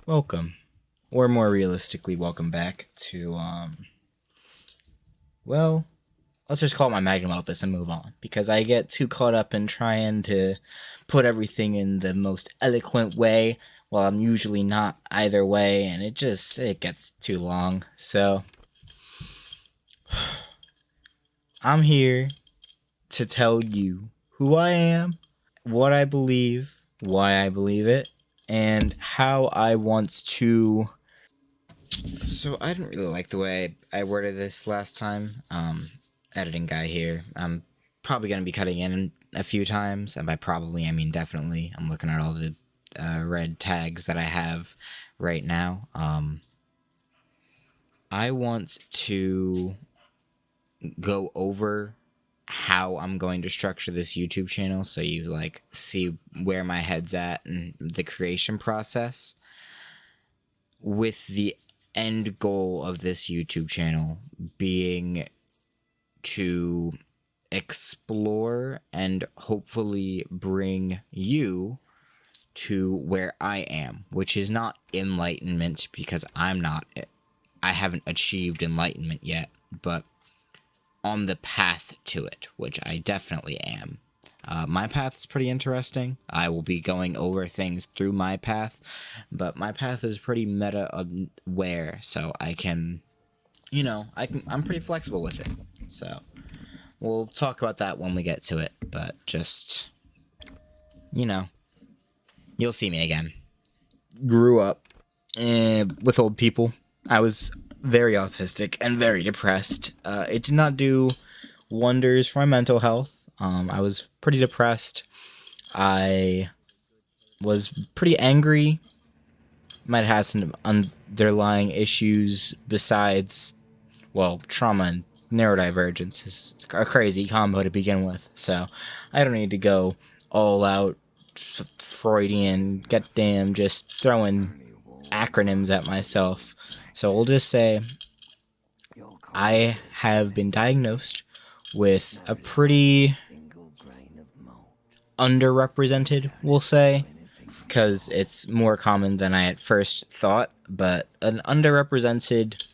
Welcome, or more realistically, welcome back to, well, let's just call it my magnum opus and move on, because I get too caught up in trying to put everything in the most eloquent way, while I'm usually not either way, and it gets too long. So, I'm here to tell you who I am, what I believe, why I believe it, and how I want to. So I didn't really like the way I worded this last time. Editing guy here. I'm probably gonna be cutting in a few times, and by probably I mean definitely. I'm looking at all the red tags that I have right now. I want to go over how I'm going to structure this YouTube channel, so you like see where my head's at and the creation process, with the end goal of this YouTube channel being to explore and hopefully bring you to where I am, which is not enlightenment because I haven't achieved enlightenment yet, but on the path to it, which I definitely am. My path is pretty interesting. I will be going over things through my path, but my path is pretty meta aware, so I can, I'm pretty flexible with it. So we'll talk about that when we get to it, but just, you know, you'll see me again. Grew up with old people. I was very autistic and very depressed. It did not do wonders for my mental health. I was pretty depressed. I was pretty angry. Might have some underlying issues besides, well, trauma and neurodivergence is a crazy combo to begin with. So I don't need to go all out Freudian, goddamn, just throwing acronyms at myself. So we'll just say I have been diagnosed with a pretty underrepresented, we'll say, because it's more common than I at first thought, but an underrepresented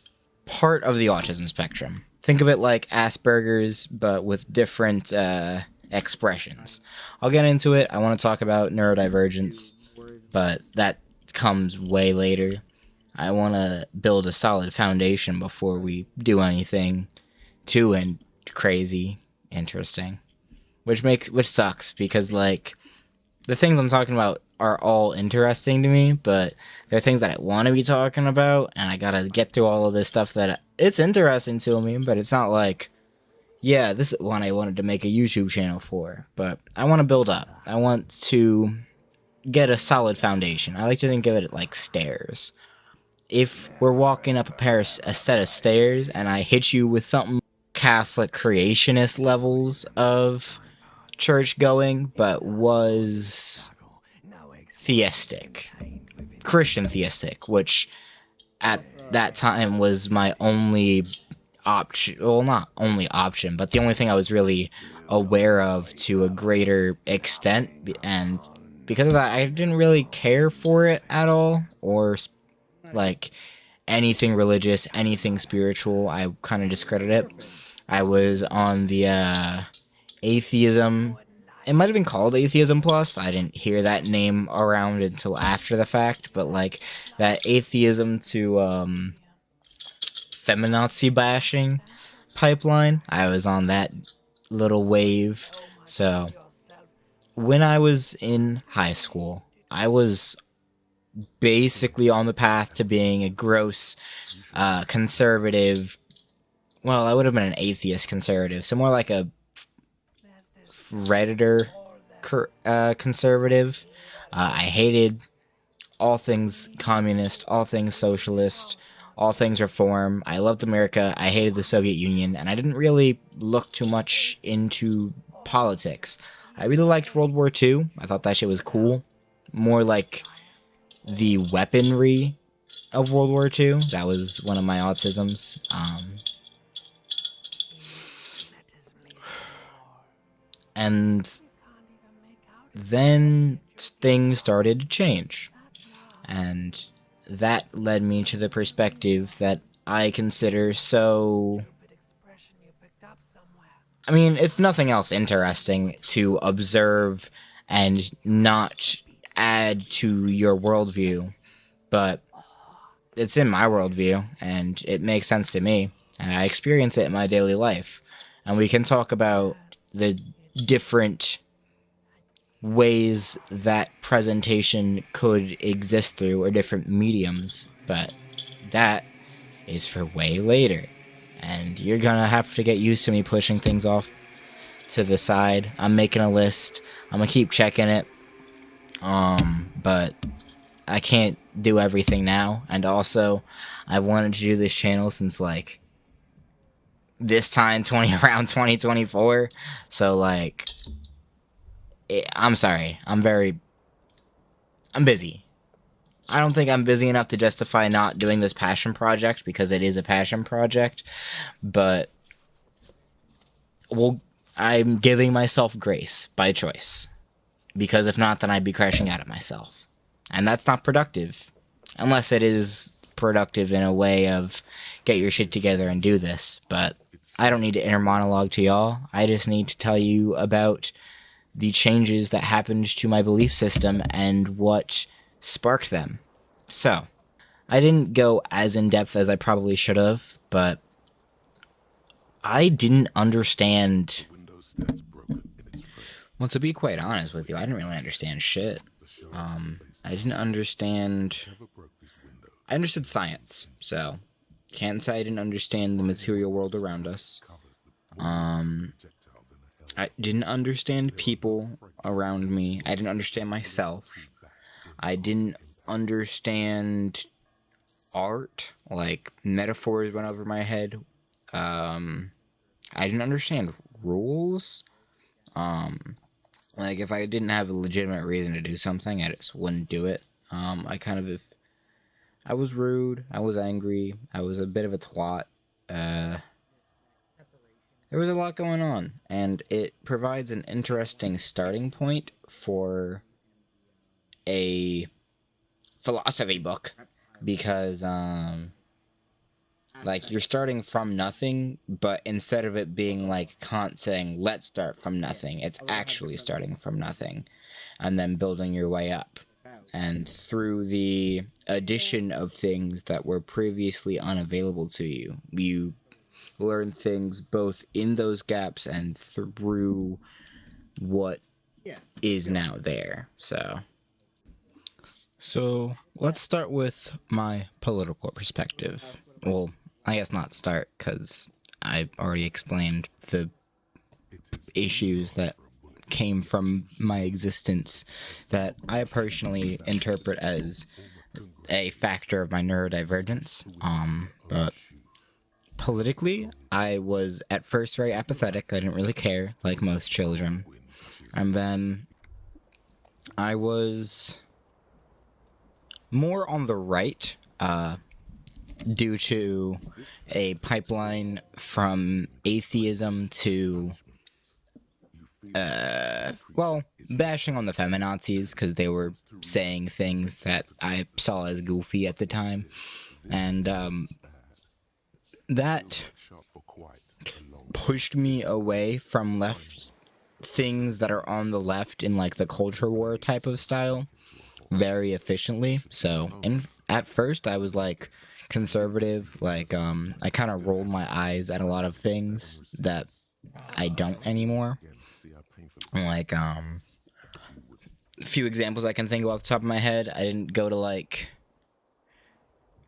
part of the autism spectrum. Think of it like Asperger's, but with different expressions. I'll get into it. I want to talk about neurodivergence, but that comes way later. I want to build a solid foundation before we do anything too crazy interesting, which sucks because like the things I'm talking about are all interesting to me, but they're things that I want to be talking about, and I gotta get through all of this stuff that it's interesting to me, but it's not like, yeah, this is one I wanted to make a YouTube channel for, but I want to build up. I want to get a solid foundation. I like to think of it like stairs. If we're walking up a set of stairs and I hit you with something Catholic creationist levels of church going, but was theistic, Christian theistic, which at that time was my only option. Well, not only option, but the only thing I was really aware of to a greater extent. And because of that, I didn't really care for it at all, or like anything religious, anything spiritual. I kind of discredit it. I was on the atheism. It might have been called Atheism Plus. I didn't hear that name around until after the fact, but like that atheism to feminazi bashing pipeline, I was on that little wave. So when I was in high school, I was basically on the path to being a gross conservative. Well, I would have been an atheist conservative, so more like a Redditor conservative. I hated all things communist, all things socialist, all things reform. I loved America. I hated the Soviet Union, and I didn't really look too much into politics. I really liked World War II. I thought that shit was cool. More like the weaponry of World War II. That was one of my autisms. And then things started to change. And that led me to the perspective that I consider so, I mean, if nothing else, interesting to observe and not add to your worldview, but it's in my worldview and it makes sense to me, and I experience it in my daily life. And we can talk about the different ways that presentation could exist through, or different mediums, but that is for way later. And you're gonna have to get used to me pushing things off to the side. I'm making a list. I'm gonna keep checking it. But I can't do everything now. And also, I've wanted to do this channel since like this time, around 2024. So like, I'm sorry. I'm busy. I don't think I'm busy enough to justify not doing this passion project, because it is a passion project. But well, I'm giving myself grace by choice, because if not, then I'd be crashing out at myself, and that's not productive. Unless it is productive in a way of get your shit together and do this. But I don't need to inner monologue to y'all. I just need to tell you about the changes that happened to my belief system and what sparked them. So, I didn't go as in depth as I probably should have, but I didn't understand. Well, to be quite honest with you, I didn't really understand shit. I didn't understand. I understood science, so can't say I didn't understand the material world around us. I didn't understand people around me. I didn't understand myself. I didn't understand art. Like, metaphors went over my head. I didn't understand rules. Like, if I didn't have a legitimate reason to do something, I just wouldn't do it. If I was rude, I was angry, I was a bit of a twat. There was a lot going on, and it provides an interesting starting point for a philosophy book, because like, you're starting from nothing, but instead of it being like Kant saying let's start from nothing, it's actually starting from nothing and then building your way up, and through the addition of things that were previously unavailable to you, you learn things both in those gaps and through what is now there. So let's start with my political perspective. Well, I guess not start, because I already explained the issues that came from my existence that I personally interpret as a factor of my neurodivergence. But politically, I was at first very apathetic. I didn't really care, like most children. And then I was more on the right, due to a pipeline from atheism to, bashing on the feminazis, because they were saying things that I saw as goofy at the time. And that pushed me away from left things that are on the left in like the culture war type of style very efficiently. So, at first I was like conservative, like I kind of rolled my eyes at a lot of things that I don't anymore. Like a few examples I can think of off the top of my head. I didn't go to like,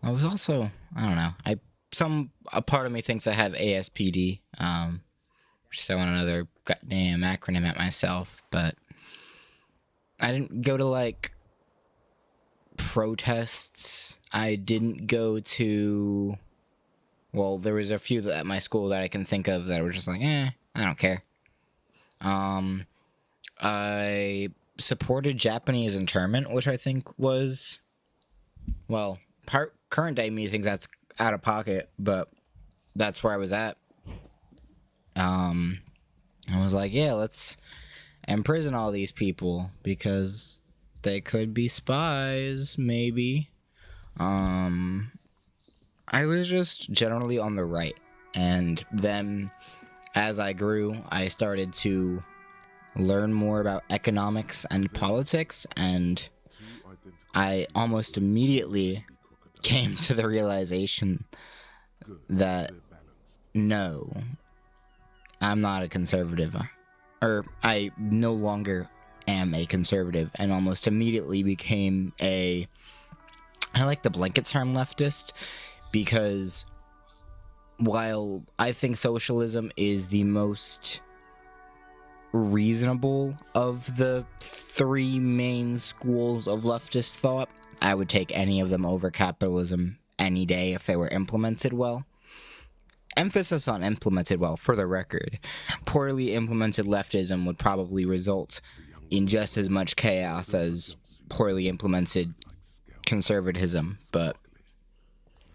I was also, I don't know, a part of me thinks I have ASPD, just throwing another goddamn acronym at myself, but I didn't go to like protests. I didn't go to, well, there was a few at my school that I can think of that were just like, I don't care. I supported Japanese internment, which I think was, well, current day me thinks that's out of pocket, but that's where I was at. I was like, yeah, let's imprison all these people because they could be spies, maybe. I was just generally on the right. And then, as I grew, I started to learn more about economics and politics, and I almost immediately came to the realization that no, I'm not a conservative. Or I no longer am a conservative, and almost immediately became I like the blanket term leftist, because while I think socialism is the most reasonable of the three main schools of leftist thought, I would take any of them over capitalism any day if they were implemented well. Emphasis on implemented well, for the record. Poorly implemented leftism would probably result in just as much chaos as poorly implemented conservatism, but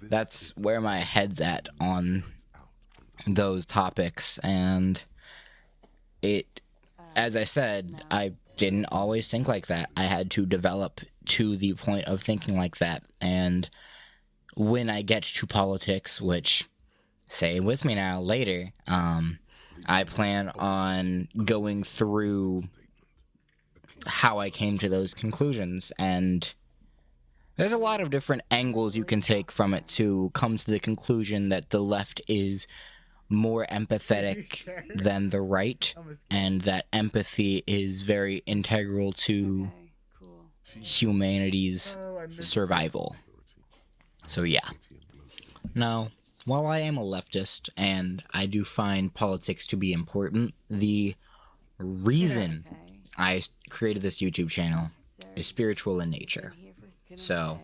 that's where my head's at on those topics. And it, as I said, I didn't always think like that. I had to develop to the point of thinking like that. And when I get to politics, which, say with me now later, I plan on going through how I came to those conclusions, and there's a lot of different angles you can take from it to come to the conclusion that the left is more empathetic than the right, and that empathy is very integral to humanity's survival. So yeah. Now, while I am a leftist, and I do find politics to be important, the reason I created this YouTube channel is spiritual in nature. So,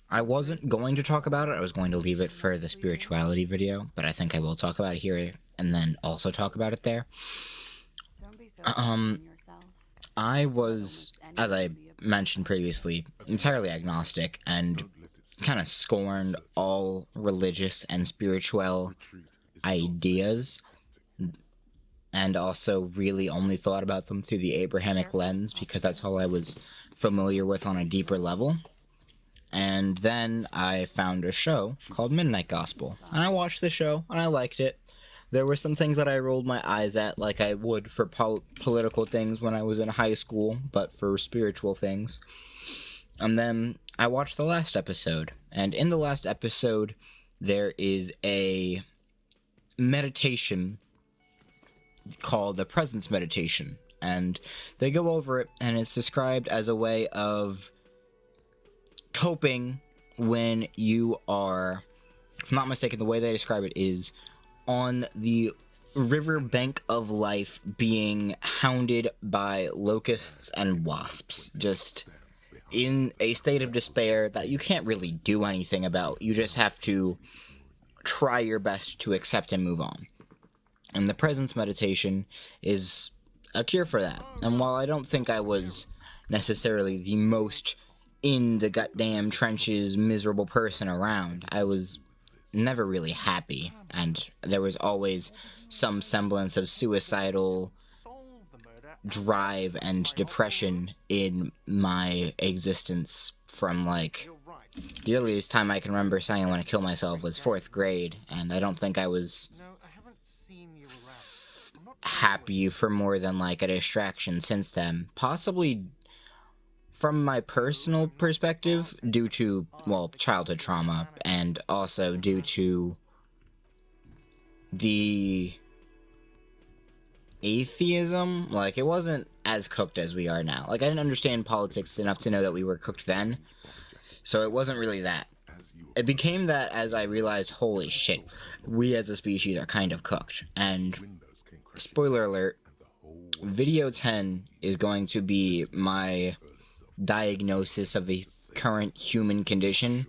I wasn't going to talk about it. I was going to leave it for the spirituality video, but I think I will talk about it here and then also talk about it there. I was, as I mentioned previously, entirely agnostic and kind of scorned all religious and spiritual ideas, and also really only thought about them through the Abrahamic lens because that's all I was familiar with on a deeper level. And then I found a show called Midnight Gospel, and I watched the show and I liked it. There were some things that I rolled my eyes at, like I would for political things when I was in high school, but for spiritual things. And then I watched the last episode, and in the last episode, there is a meditation called the Presence Meditation, and they go over it, and it's described as a way of coping when you are, if I'm not mistaken, the way they describe it is on the riverbank of life being hounded by locusts and wasps, just in a state of despair that you can't really do anything about. You just have to try your best to accept and move on. And the presence meditation is a cure for that. And while I don't think I was necessarily the most in the goddamn trenches miserable person around, I was never really happy, and there was always some semblance of suicidal drive and depression in my existence from, like, the earliest time I can remember saying I want to kill myself was 4th grade, and I don't think I was happy for more than, like, a distraction since then. Possibly from my personal perspective, due to, well, childhood trauma, and also due to the atheism. Like, it wasn't as cooked as we are now. Like, I didn't understand politics enough to know that we were cooked then, so it wasn't really that. It became that as I realized, holy shit, we as a species are kind of cooked. And, spoiler alert, video 10 is going to be my diagnosis of the current human condition.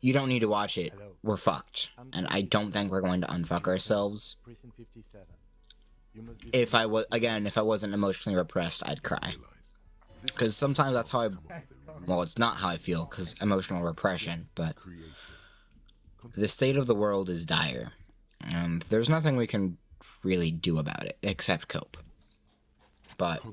You don't need to watch it. We're fucked. And I don't think we're going to unfuck ourselves. If I wasn't emotionally repressed, I'd cry. Because sometimes that's how well, it's not how I feel, because emotional repression, but the state of the world is dire. And there's nothing we can really do about it, except cope. But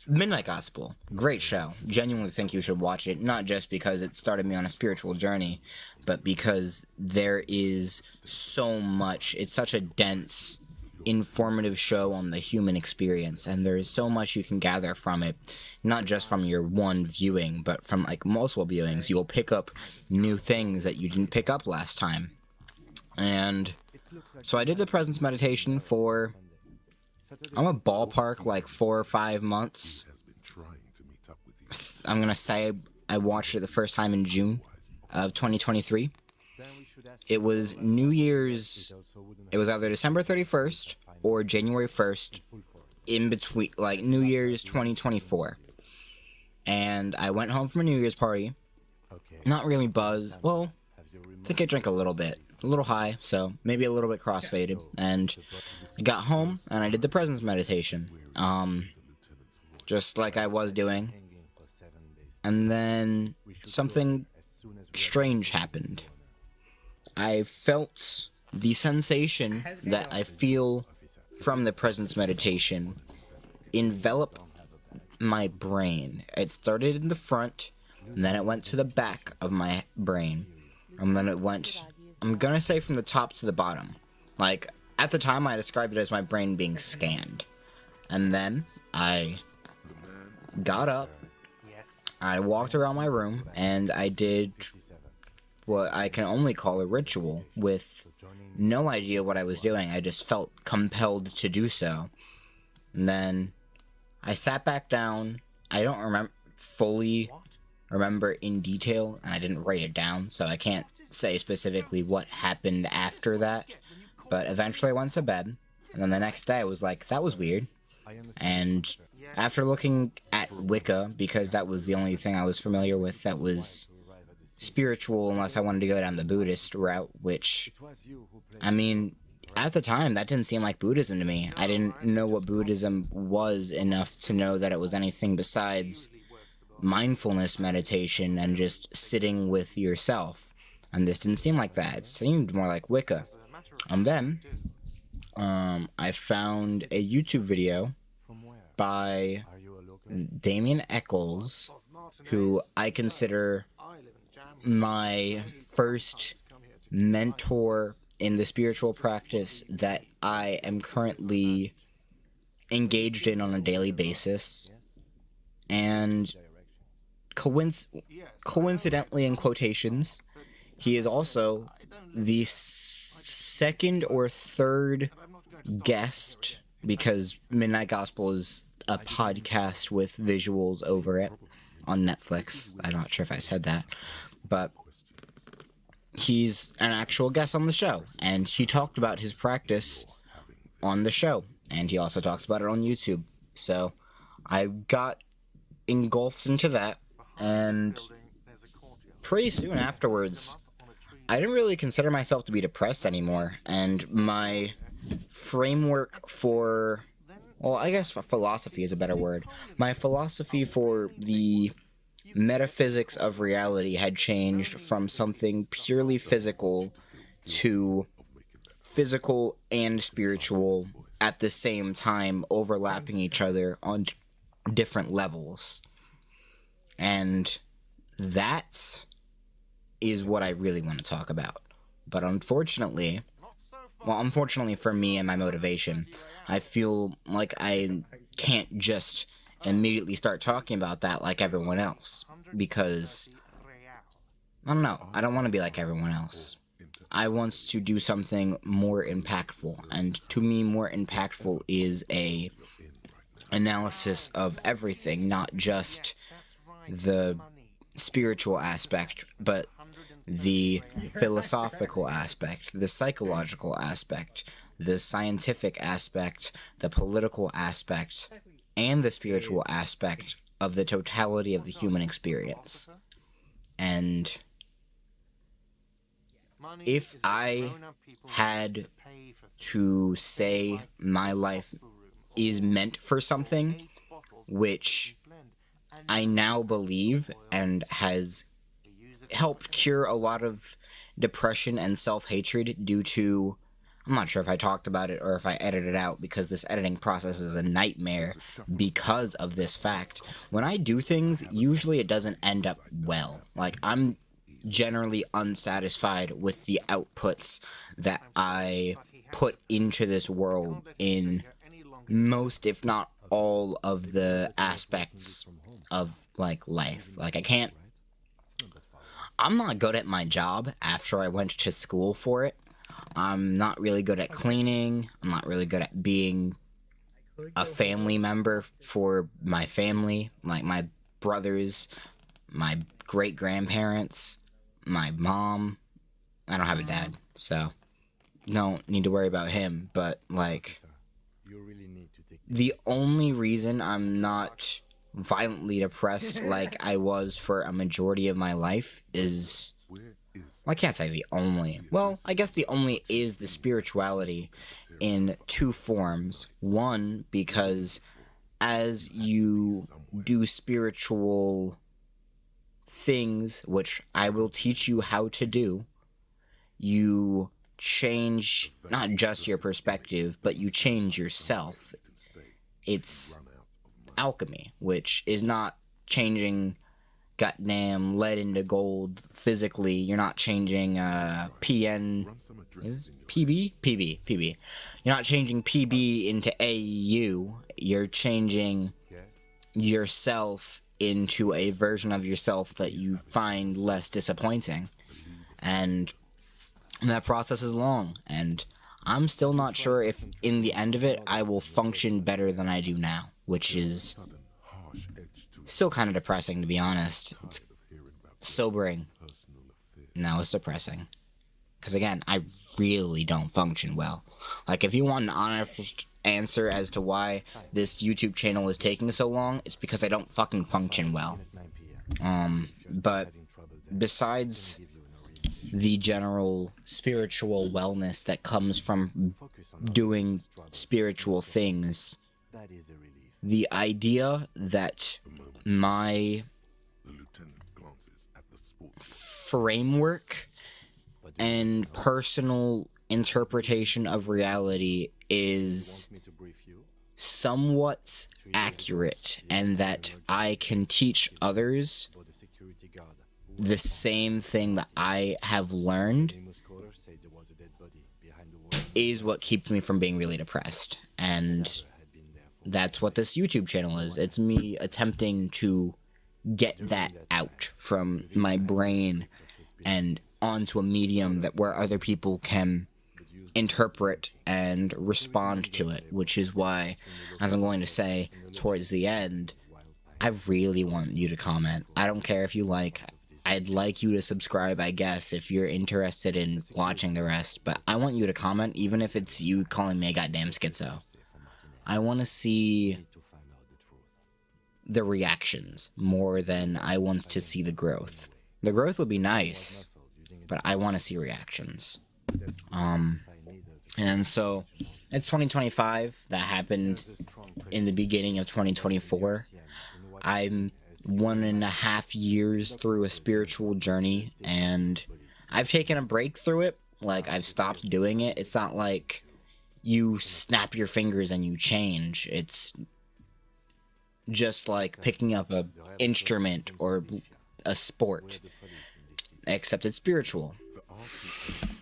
Midnight Gospel, great show. Genuinely think you should watch it, not just because it started me on a spiritual journey, but because there is so much, it's such a dense, informative show on the human experience, and there is so much you can gather from it, not just from your one viewing, but from like multiple viewings. You'll pick up new things that you didn't pick up last time. And so I did the presence meditation for, I'm a ballpark like 4 or 5 months. I'm gonna say I watched it the first time in June of 2023. It was New Year's, it was either December 31st or January 1st, in between, like New Year's 2024. And I went home from a New Year's party, not really buzzed, well, I think I drank a little bit, a little high, so maybe a little bit crossfaded, and I got home and I did the presence meditation, just like I was doing, and then something strange happened. I felt the sensation that I feel from the presence meditation envelop my brain. It started in the front, and then it went to the back of my brain, and then it went, I'm gonna say from the top to the bottom. Like, at the time I described it as my brain being scanned. And then I got up, I walked around my room, and I did what I can only call a ritual, with no idea what I was doing. I just felt compelled to do so. And then I sat back down. I don't fully remember in detail, and I didn't write it down, so I can't say specifically what happened after that. But eventually I went to bed, and then the next day I was like, that was weird. And after looking at Wicca, because that was the only thing I was familiar with that was spiritual, unless I wanted to go down the Buddhist route, which, I mean, at the time, that didn't seem like Buddhism to me. I didn't know what Buddhism was enough to know that it was anything besides mindfulness meditation and just sitting with yourself. And this didn't seem like that. It seemed more like Wicca. And then, I found a YouTube video by Damien Eccles, who I consider my first mentor in the spiritual practice that I am currently engaged in on a daily basis. And coincidentally, in quotations, he is also the second or third guest, because Midnight Gospel is a podcast with visuals over it on Netflix. I'm not sure if I said that, but he's an actual guest on the show, and he talked about his practice on the show, and he also talks about it on YouTube. So I got engulfed into that, and pretty soon afterwards, I didn't really consider myself to be depressed anymore, and my framework for, well, I guess philosophy is a better word. My philosophy for the metaphysics of reality had changed from something purely physical to physical and spiritual at the same time, overlapping each other on different levels. And that is what I really want to talk about. But unfortunately for me and my motivation, I feel like I can't just immediately start talking about that like everyone else, because I don't know, I don't want to be like everyone else. I want to do something more impactful, and to me, more impactful is a analysis of everything, not just the spiritual aspect, but the philosophical aspect, the psychological aspect, the scientific aspect, the political aspect, and the spiritual aspect of the totality of the human experience. And if I had to say my life is meant for something, which I now believe and has helped cure a lot of depression and self-hatred due to I'm not sure if I talked about it or if I edited it out, because this editing process is a nightmare because of this fact. When I do things, usually it doesn't end up well. Like, I'm generally unsatisfied with the outputs that I put into this world in most, if not all, of the aspects of, like, life. Like, I'm not good at my job after I went to school for it. I'm not really good at cleaning. I'm not really good at being a family member for my family, like my brothers, my great-grandparents, my mom. I don't have a dad, so don't need to worry about him, but, like, the only reason I'm not violently depressed like I was for a majority of my life is... Well, I can't say the only. Well, I guess the only is the spirituality in two forms. One, because as you do spiritual things, which I will teach you how to do, you change not just your perspective, but you change yourself. It's alchemy, which is not changing goddamn lead into gold physically. You're not changing PN... is PB? PB. You're not changing PB into AU. You're changing yourself into a version of yourself that you find less disappointing. And that process is long, and I'm still not sure if in the end of it I will function better than I do now, which is still kind of depressing, to be honest. It's sobering. No, it's depressing. Because again, I really don't function well. Like, if you want an honest answer as to why this YouTube channel is taking so long, it's because I don't fucking function well. But besides the general spiritual wellness that comes from doing spiritual things, the idea that my framework and personal interpretation of reality is somewhat accurate, and that I can teach others the same thing that I have learned, is what keeps me from being really depressed. And that's what this YouTube channel is. It's me attempting to get that out from my brain and onto a medium that where other people can interpret and respond to it, which is why, as I'm going to say towards the end, I really want you to comment. I don't care if you like. I'd like you to subscribe, I guess, if you're interested in watching the rest, but I want you to comment, even if it's you calling me a goddamn schizo. I want to see the reactions more than I want to see the growth. The growth will be nice, but I want to see reactions. And so it's 2025. That happened in the beginning of 2024. I'm 1.5 years through a spiritual journey, and I've taken a break through it. Like, I've stopped doing it. It's not like you snap your fingers and you change. It's just like picking up an instrument or a sport, except it's spiritual.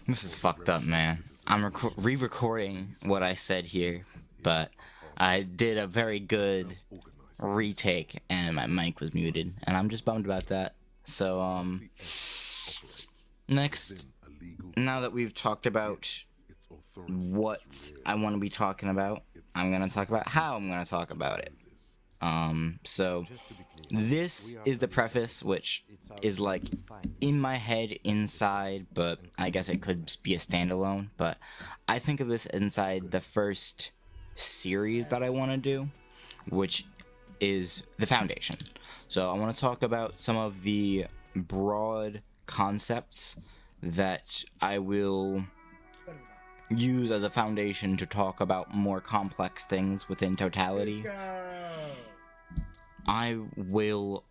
This is fucked up, man. I'm re-recording what I said here, but I did a very good retake and my mic was muted, and I'm just bummed about that. So, next, now that we've talked about what I want to be talking about, I'm going to talk about how I'm going to talk about it. So this is the preface, which is like in my head inside, but I guess it could be a standalone, but I think of this inside the first series that I want to do, which is the foundation. So I want to talk about some of the broad concepts that I will use as a foundation to talk about more complex things within totality. I will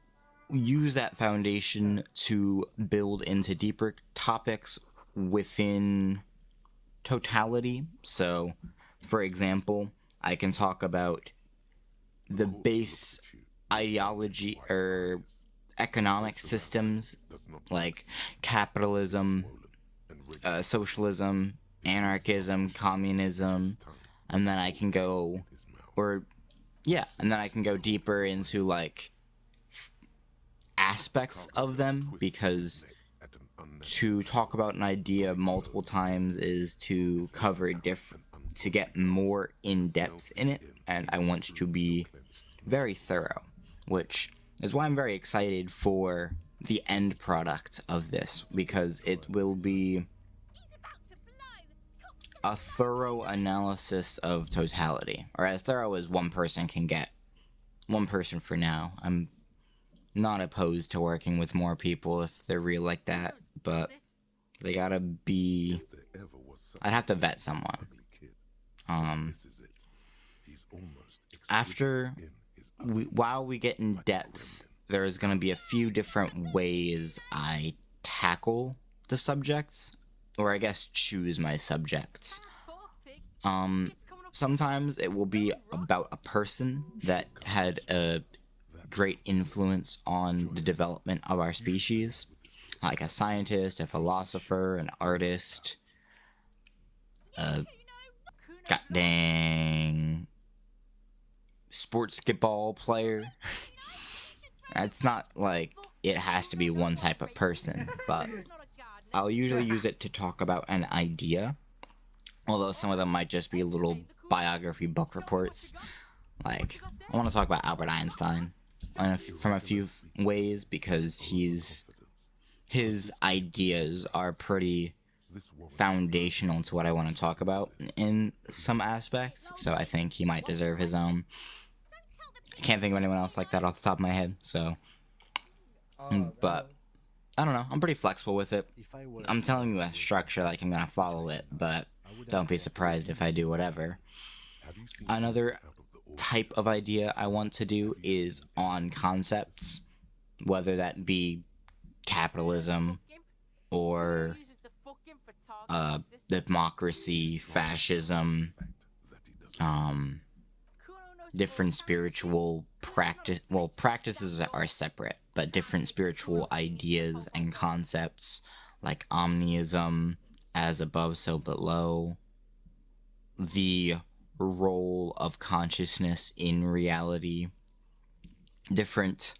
use that foundation to build into deeper topics within totality. So, for example, I can talk about the base ideology or economic systems like capitalism, socialism, anarchism, communism, and then I can go, or yeah, and then I can go deeper into like aspects of them, because to talk about an idea multiple times is to cover to get more in depth in it, and I want to be very thorough, which is why I'm very excited for the end product of this, because it will be a thorough analysis of totality, or as thorough as one person can get. One person for now. I'm not opposed to working with more people if they're real like that, but they gotta be... I'd have to vet someone. While we get in depth, there's gonna be a few different ways I tackle the subjects, or I guess choose my subjects. Sometimes it will be about a person that had a great influence on the development of our species, like a scientist, a philosopher, an artist, a goddamn sportsball player. It's not like it has to be one type of person, but I'll usually use it to talk about an idea, although some of them might just be little biography book reports. Like, I want to talk about Albert Einstein from a few ways, because his ideas are pretty foundational to what I want to talk about in some aspects, so I think he might deserve his own. I can't think of anyone else like that off the top of my head, so... But, I don't know, I'm pretty flexible with it. I'm telling you a structure, like I'm gonna follow it, but don't be surprised if I do whatever. Another type of idea I want to do is on concepts, whether that be capitalism or democracy, fascism, different spiritual practice. Well, practices are separate, but different spiritual ideas and concepts like omnism, as above, so below, the role of consciousness in reality, different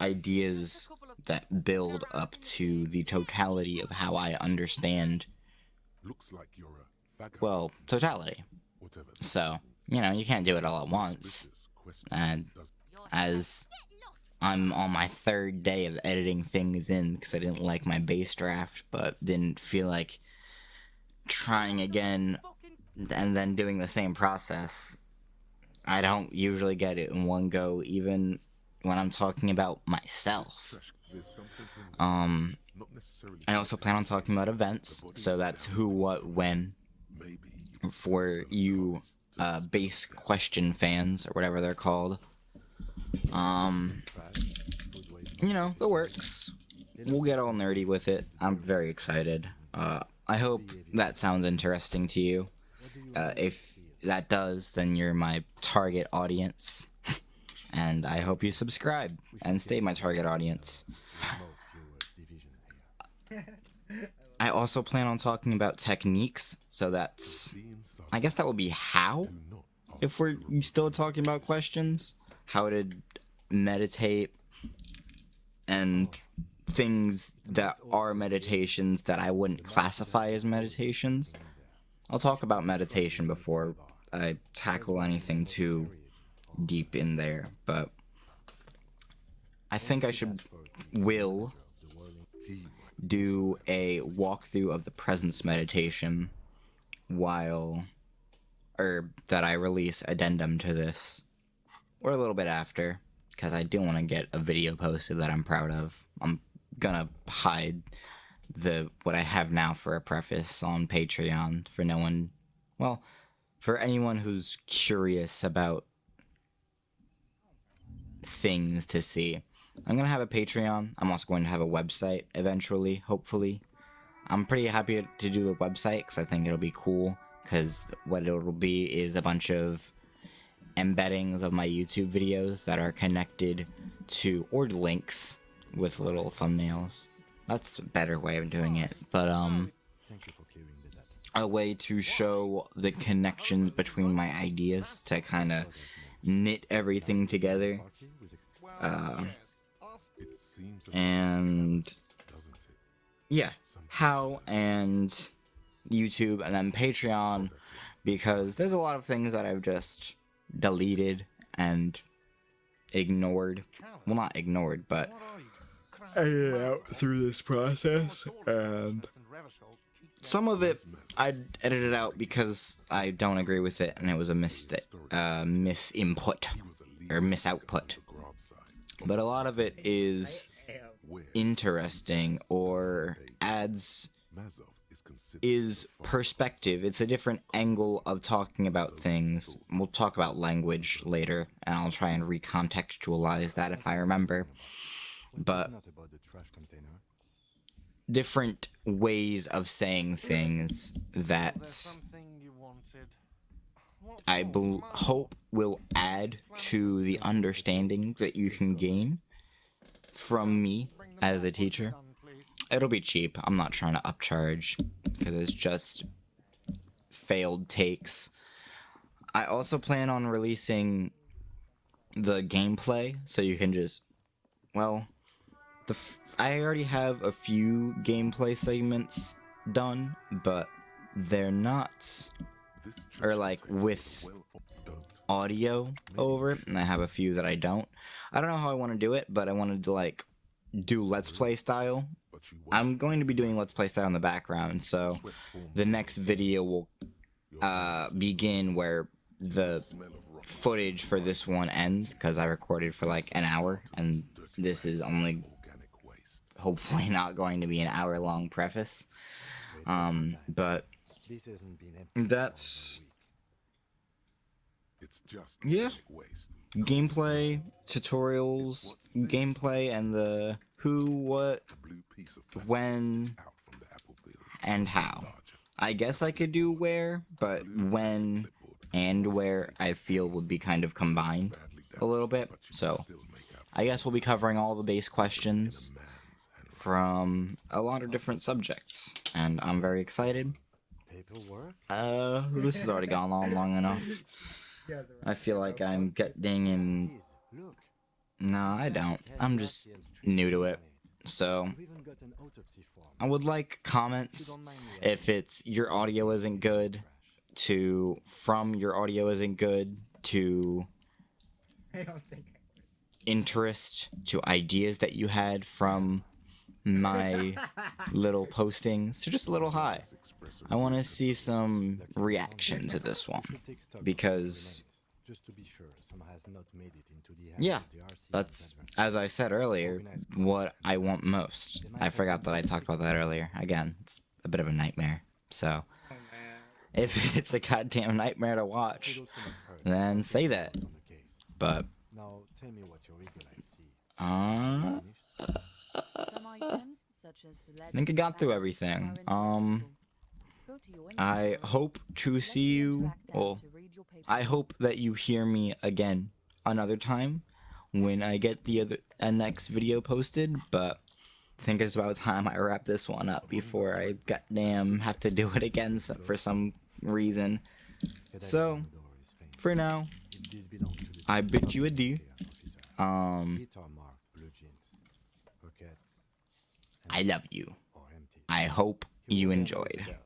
ideas that build up to the totality of how I understand, well, totality. So, you know, you can't do it all at once. And as I'm on my third day of editing things in, because I didn't like my base draft, but didn't feel like trying again and then doing the same process, I don't usually get it in one go, even when I'm talking about myself. I also plan on talking about events, so that's who, what, when, for you base question fans, or whatever they're called. You know, the works. We'll get all nerdy with it. I'm very excited. I hope that sounds interesting to you. If that does, then you're my target audience. And I hope you subscribe and stay my target audience. I also plan on talking about techniques, so that's... I guess that would be how, if we're still talking about questions. How to meditate, and things that are meditations that I wouldn't classify as meditations. I'll talk about meditation before I tackle anything too deep in there, but I think I will do a walkthrough of the presence meditation that I release addendum to this, or a little bit after, because I do want to get a video posted that I'm proud of. I'm gonna hide what I have now for a preface on Patreon for anyone who's curious about things to see. I'm gonna have a Patreon. I'm also going to have a website eventually, hopefully. I'm pretty happy to do the website because I think it'll be cool. Because what it'll be is a bunch of embeddings of my YouTube videos that are connected to, or links with little thumbnails. That's a better way of doing it. But a way to show the connections between my ideas to kind of knit everything together. And yeah, how and YouTube and then Patreon, because there's a lot of things that I've just deleted and ignored. Well, not ignored, but edited out through this process, and some of it I edited out because I don't agree with it and it was a misinput or misoutput. But a lot of it is interesting or adds is perspective. It's a different angle of talking about things. We'll talk about language later, and I'll try and recontextualize that if I remember. But different ways of saying things that I hope will add to the understanding that you can gain from me as a teacher. It'll be cheap. I'm not trying to upcharge because it's just failed takes. I also plan on releasing the gameplay so you can just, well, I already have a few gameplay segments done, but they're not, or like with audio over it, and I have a few that I don't. I don't know how I want to do it, but I wanted to like do Let's Play style. I'm going to be doing Let's Play style in the background, so the next video will begin where the footage for this one ends, because I recorded for like an hour, and this is only hopefully not going to be an hour-long preface. But that's, yeah, gameplay, tutorials, gameplay, and the who, what, when, and how. I guess I could do where, but when and where I feel would be kind of combined a little bit. So I guess we'll be covering all the base questions from a lot of different subjects, and I'm very excited. This has already gone on long enough. I feel like I'm getting in. No, I don't. I'm just new to it. So I would like comments if it's your audio isn't good, to from your audio isn't good, to interest, to ideas that you had from my little postings, to just a little hi. I want to see some reaction to this one, because yeah, that's, as I said earlier, what I want most. I forgot that I talked about that earlier. Again, it's a bit of a nightmare, so if it's a goddamn nightmare to watch, then say that. But I think I got through everything. I hope to see you, well, I hope that you hear me again another time when I get the next video posted, but I think it's about time I wrap this one up before I goddamn have to do it again for some reason. So, for now, I bid you adieu. I love you. I hope you enjoyed.